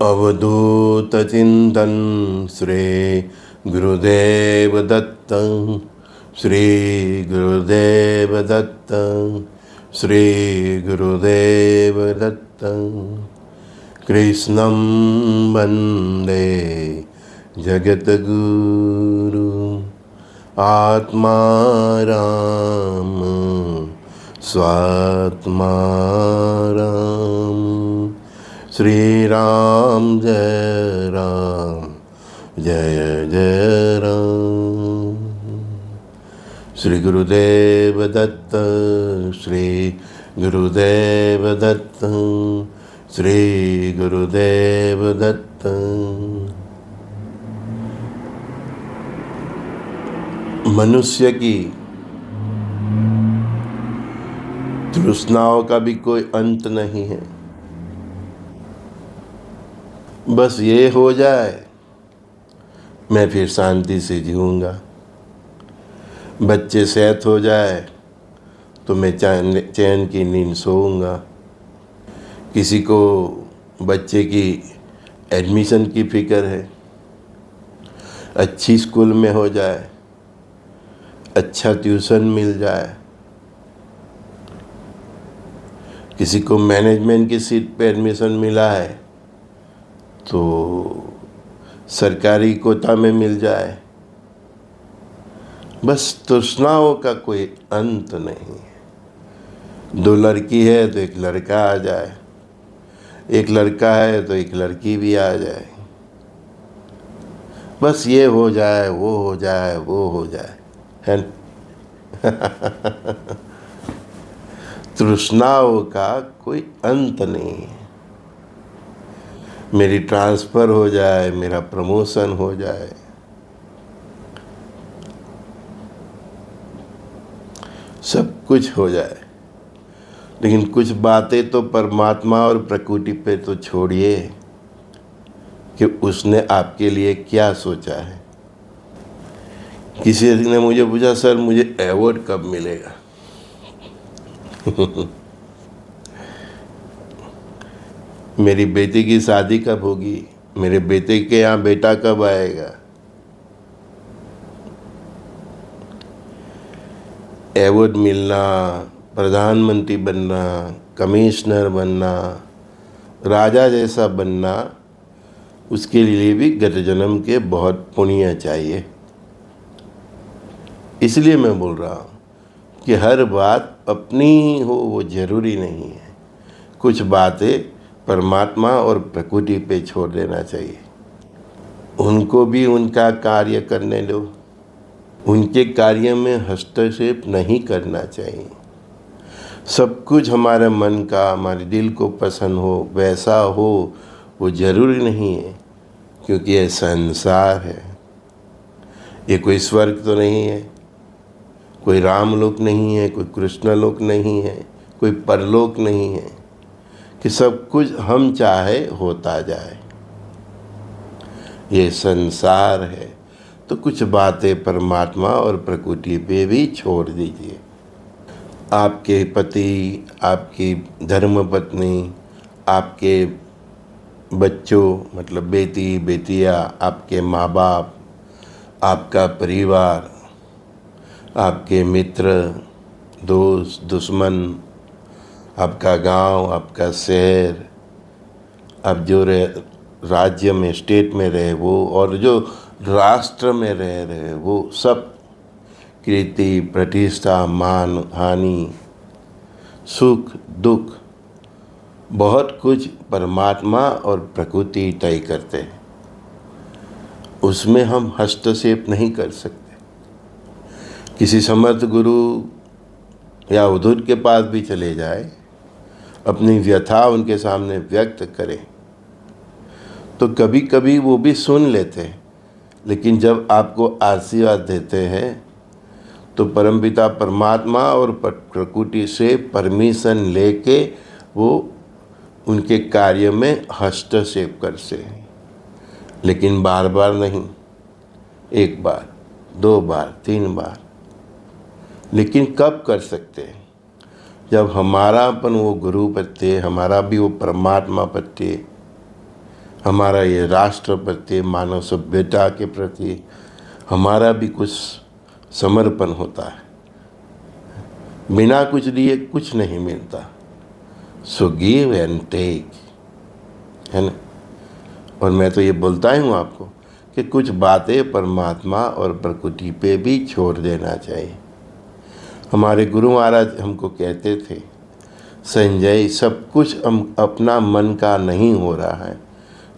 अवधूत चिंतन श्री गुरुदेव दत्त। श्री गुरुदेव दत्त। श्री गुरुदेव दत्त। कृष्णं वंदे जगद्गुरु। आत्मा राम स्वात्मा राम। श्री राम जय राम जय जय राम। श्री गुरुदेव दत्त। श्री गुरुदेव दत्त। श्री गुरुदेव दत्त। मनुष्य की तृष्णाओं का भी कोई अंत नहीं है। बस ये हो जाए मैं फिर शांति से जीऊँगा। बच्चे सेहत हो जाए तो मैं चैन की नींद सोऊंगा। किसी को बच्चे की एडमिशन की फिक्र है, अच्छी स्कूल में हो जाए, अच्छा ट्यूशन मिल जाए। किसी को मैनेजमेंट की सीट पे एडमिशन मिला है तो सरकारी कोटा में मिल जाए। बस तृष्णाओं का कोई अंत नहीं है। दो लड़की है तो एक लड़का आ जाए, एक लड़का है तो एक लड़की भी आ जाए। बस ये हो जाए, वो हो जाए, वो हो जाए, है तृष्णाओं का कोई अंत नहीं है। मेरी ट्रांसफ़र हो जाए, मेरा प्रमोशन हो जाए, सब कुछ हो जाए, लेकिन कुछ बातें तो परमात्मा और प्रकृति पे तो छोड़िए कि उसने आपके लिए क्या सोचा है। किसी ने मुझे पूछा, सर मुझे अवार्ड कब मिलेगा? मेरी बेटी की शादी कब होगी? मेरे बेटे के यहाँ बेटा कब आएगा? अवार्ड मिलना, प्रधानमंत्री बनना, कमिश्नर बनना, राजा जैसा बनना, उसके लिए भी गत जन्म के बहुत पुण्य चाहिए। इसलिए मैं बोल रहा हूँ कि हर बात अपनी हो वो ज़रूरी नहीं है। कुछ बातें परमात्मा और प्रकृति पे छोड़ देना चाहिए। उनको भी उनका कार्य करने दो। उनके कार्य में हस्तक्षेप नहीं करना चाहिए। सब कुछ हमारे मन का, हमारे दिल को पसंद हो वैसा हो वो ज़रूरी नहीं है, क्योंकि ये संसार है। ये कोई स्वर्ग तो नहीं है, कोई रामलोक नहीं है, कोई कृष्णलोक नहीं है, कोई परलोक नहीं है कि सब कुछ हम चाहे होता जाए। ये संसार है तो कुछ बातें परमात्मा और प्रकृति पे भी छोड़ दीजिए। आपके पति, आपकी धर्मपत्नी, आपके बच्चों मतलब बेटी बेटियाँ, आपके माँ बाप, आपका परिवार, आपके मित्र, दोस्त, दुश्मन, आपका गांव, आपका शहर, आप जो राज्य में, स्टेट में रहे वो, और जो राष्ट्र में रह रहे वो, सब कीर्ति, प्रतिष्ठा, मान, हानि, सुख, दुख, बहुत कुछ परमात्मा और प्रकृति तय करते हैं। उसमें हम हस्तक्षेप नहीं कर सकते। किसी समर्थ गुरु या अवधूत के पास भी चले जाए, अपनी व्यथा उनके सामने व्यक्त करें तो कभी कभी वो भी सुन लेते हैं, लेकिन जब आपको आशीर्वाद देते हैं तो परमपिता परमात्मा और प्रकृति से परमिशन लेके वो उनके कार्य में हस्तक्षेप करते हैं, लेकिन बार बार नहीं, एक बार, दो बार, तीन बार। लेकिन कब कर सकते हैं? जब हमारापन वो गुरु प्रत्यय, हमारा भी वो परमात्मा प्रत्यय हमारा ये राष्ट्र प्रति, मानव सभ्यता के प्रति हमारा भी कुछ समर्पण होता है। बिना कुछ दिए कुछ नहीं मिलता। सो गिव एंड टेक, है ना। और मैं तो ये बोलता ही हूँ आपको कि कुछ बातें परमात्मा और प्रकृति पे भी छोड़ देना चाहिए। हमारे गुरु महाराज हमको कहते थे, संजय, सब कुछ अपना मन का नहीं हो रहा है,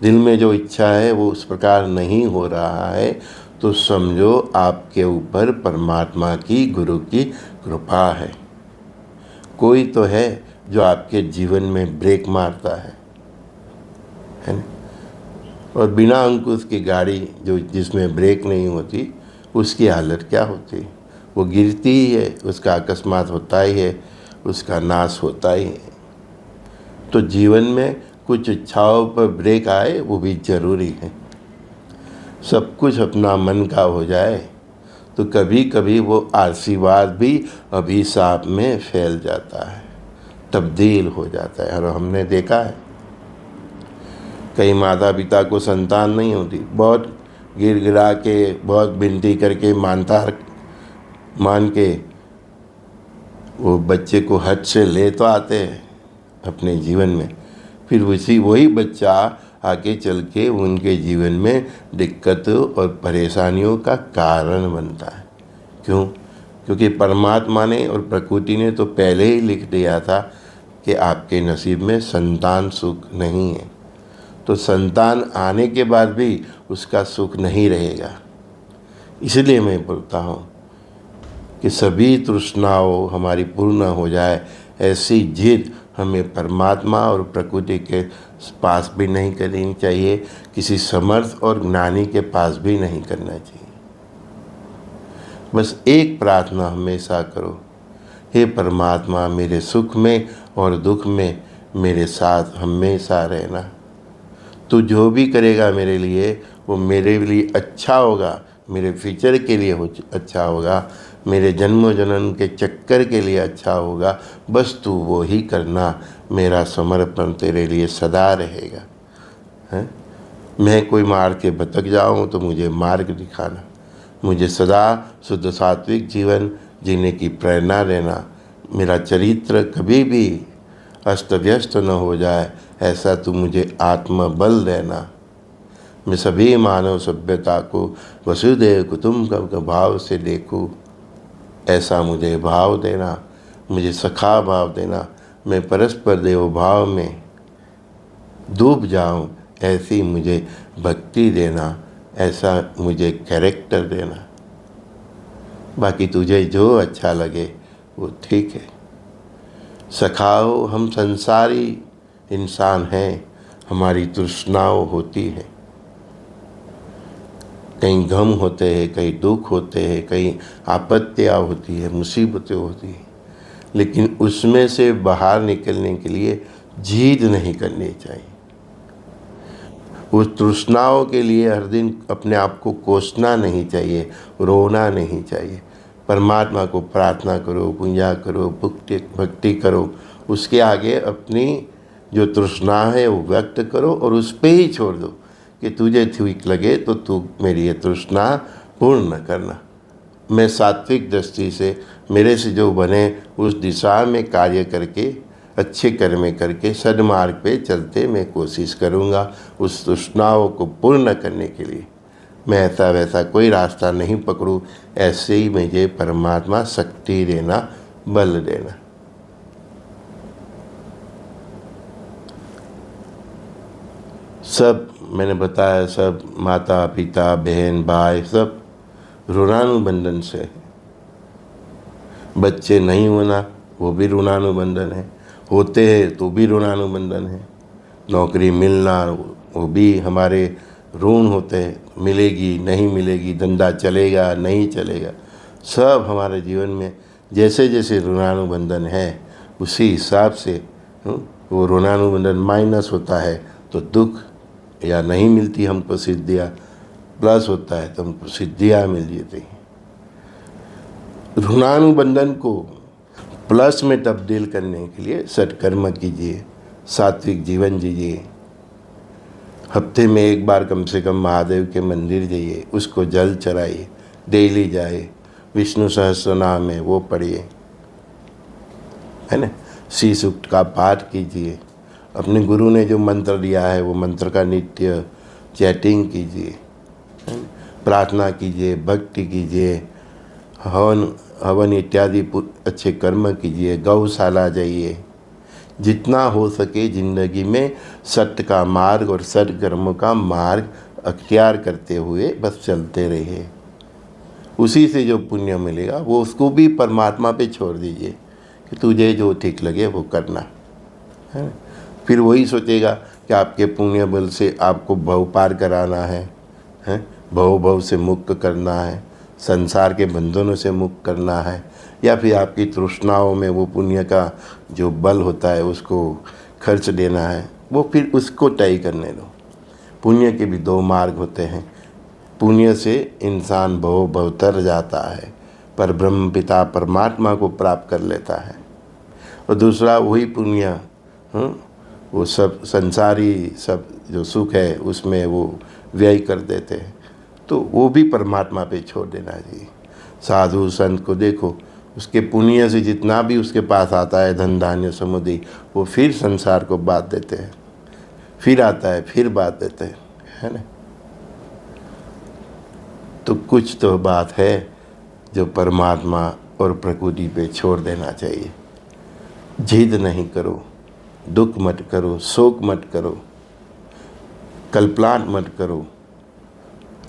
दिल में जो इच्छा है वो उस प्रकार नहीं हो रहा है, तो समझो आपके ऊपर परमात्मा की, गुरु की कृपा है। कोई तो है जो आपके जीवन में ब्रेक मारता है ना। और बिना अंकुश की गाड़ी जो जिसमें ब्रेक नहीं होती, उसकी हालत क्या होती? वो गिरती ही है, उसका अकस्मात होता ही है, उसका नाश होता ही है। तो जीवन में कुछ इच्छाओं पर ब्रेक आए वो भी जरूरी है। सब कुछ अपना मन का हो जाए तो कभी कभी वो आशीर्वाद भी अभिशाप में फैल जाता है, तब्दील हो जाता है। और हमने देखा है कई माता पिता को संतान नहीं होती, बहुत गिड़गिड़ा के, बहुत विनती करके, मान के वो बच्चे को हद से ले तो आते हैं अपने जीवन में, फिर वही बच्चा आगे चल के उनके जीवन में दिक्कत और परेशानियों का कारण बनता है। क्यों? क्योंकि परमात्मा ने और प्रकृति ने तो पहले ही लिख दिया था कि आपके नसीब में संतान सुख नहीं है, तो संतान आने के बाद भी उसका सुख नहीं रहेगा। इसलिए मैं बोलता हूँ कि सभी तृष्णाओं हमारी पूर्ण हो जाए, ऐसी जिद हमें परमात्मा और प्रकृति के पास भी नहीं करनी चाहिए, किसी समर्थ और ज्ञानी के पास भी नहीं करना चाहिए। बस एक प्रार्थना हमेशा करो, हे परमात्मा, मेरे सुख में और दुख में मेरे साथ हमेशा रहना। तू जो भी करेगा मेरे लिए वो मेरे लिए अच्छा होगा, मेरे फ्यूचर के लिए अच्छा होगा, मेरे जन्म जन्म के चक्कर के लिए अच्छा होगा। बस तू वो ही करना, मेरा समर्पण तेरे लिए सदा रहेगा। हैं? मैं कोई मार्ग के भटक जाऊँ तो मुझे मार्ग दिखाना, मुझे सदा शुद्ध सात्विक जीवन जीने की प्रेरणा देना, मेरा चरित्र कभी भी अस्त व्यस्त न हो जाए, ऐसा तू मुझे आत्मबल देना। मैं सभी मानव सभ्यता को वसुदेव कुटुंब का भाव से देखूं, ऐसा मुझे भाव देना, मुझे सखा भाव देना, मैं परस्पर देव भाव में डूब जाऊं, ऐसी मुझे भक्ति देना, ऐसा मुझे कैरेक्टर देना। बाकी तुझे जो अच्छा लगे वो ठीक है। सखाओ, हम संसारी इंसान हैं, हमारी तृष्णाओं होती है, कहीं गम होते हैं, कहीं दुख होते हैं, कहीं आपत्तियाँ होती है, मुसीबतें होती हैं, लेकिन उसमें से बाहर निकलने के लिए जिद नहीं करनी चाहिए। उस तृष्णाओं के लिए हर दिन अपने आप को कोसना नहीं चाहिए, रोना नहीं चाहिए। परमात्मा को प्रार्थना करो, पूजा करो, भक्ति करो, उसके आगे अपनी जो तृष्णा है वो व्यक्त करो और उस पे ही छोड़ दो कि तुझे ठीक लगे तो तू मेरी ये तृष्णा पूर्ण करना। मैं सात्विक दृष्टि से मेरे से जो बने उस दिशा में कार्य करके, अच्छे कर्म करके, सद्मार्ग पे चलते मैं कोशिश करूँगा उस तृष्णाओं को पूर्ण करने के लिए। मैं ऐसा वैसा कोई रास्ता नहीं पकड़ूँ, ऐसे ही मुझे परमात्मा शक्ति देना, बल देना। सब मैंने बताया, सब माता पिता बहन भाई सब ऋणानुबंधन से है। बच्चे नहीं होना वो भी ऋणानुबंधन है, होते हैं तो भी ऋणानुबंधन है। नौकरी मिलना वो भी हमारे ऋण होते हैं, मिलेगी नहीं मिलेगी, धंधा चलेगा नहीं चलेगा, सब हमारे जीवन में जैसे जैसे ऋणानुबंधन है उसी हिसाब से वो ऋणानुबंधन माइनस होता है तो दुख या नहीं मिलती हमको सिद्धियाँ, प्लस होता है तो हमको सिद्धियाँ मिल जाती हैं। ऋणानुबंधन को प्लस में तब्दील करने के लिए सत्कर्म कीजिए, सात्विक जीवन जीजिए, हफ्ते में एक बार कम से कम महादेव के मंदिर जाइए, उसको जल चढ़ाइए, डेली जाए, विष्णु सहस्त्र नाम है वो पढ़िए, है ना, श्री सूक्त का पाठ कीजिए, अपने गुरु ने जो मंत्र दिया है वो मंत्र का नित्य चैटिंग कीजिए, है ना? प्रार्थना कीजिए, भक्ति कीजिए, हवन हवन इत्यादि अच्छे कर्म कीजिए, गौशाला जाइए। जितना हो सके ज़िंदगी में सत्य का मार्ग और सत्कर्म का मार्ग अख्तियार करते हुए बस चलते रहिए। उसी से जो पुण्य मिलेगा वो उसको भी परमात्मा पे छोड़ दीजिए कि तुझे जो ठीक लगे वो करना, है ना। फिर वही सोचेगा कि आपके पुण्य बल से आपको भव पार कराना है, भव से मुक्त करना है, संसार के बंधनों से मुक्त करना है, या फिर आपकी तृष्णाओं में वो पुण्य का जो बल होता है उसको खर्च देना है, वो फिर उसको तय करने दो। पुण्य के भी दो मार्ग होते हैं। पुण्य से इंसान भव तर जाता है, पर ब्रह्म पिता परमात्मा को प्राप्त कर लेता है, और दूसरा वही पुण्य वो सब संसारी सब जो सुख है उसमें वो व्यय कर देते हैं, तो वो भी परमात्मा पे छोड़ देना चाहिए। साधु संत को देखो, उसके पुण्य से जितना भी उसके पास आता है धन धान्य समुदाय, वो फिर संसार को बांट देते हैं, फिर आता है फिर बांट देते हैं, है ना। तो कुछ तो बात है जो परमात्मा और प्रकृति पे छोड़ देना चाहिए। जिद नहीं करो, दुख मत करो, शोक मत करो, कल्पना मत करो,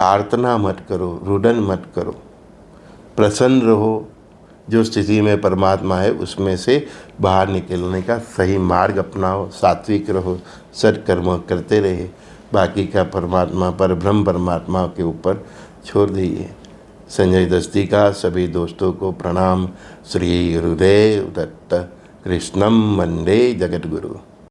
आर्तना मत करो, रुदन मत करो, प्रसन्न रहो। जो स्थिति में परमात्मा है उसमें से बाहर निकलने का सही मार्ग अपनाओ, सात्विक रहो, सत्कर्म करते रहे, बाकी का परमात्मा पर ब्रह्म परमात्मा के ऊपर छोड़ दीजिए। संजय दस्ती का सभी दोस्तों को प्रणाम। श्री गुरुदेव दत्त। कृष्णम वंदे जगद्गुरु।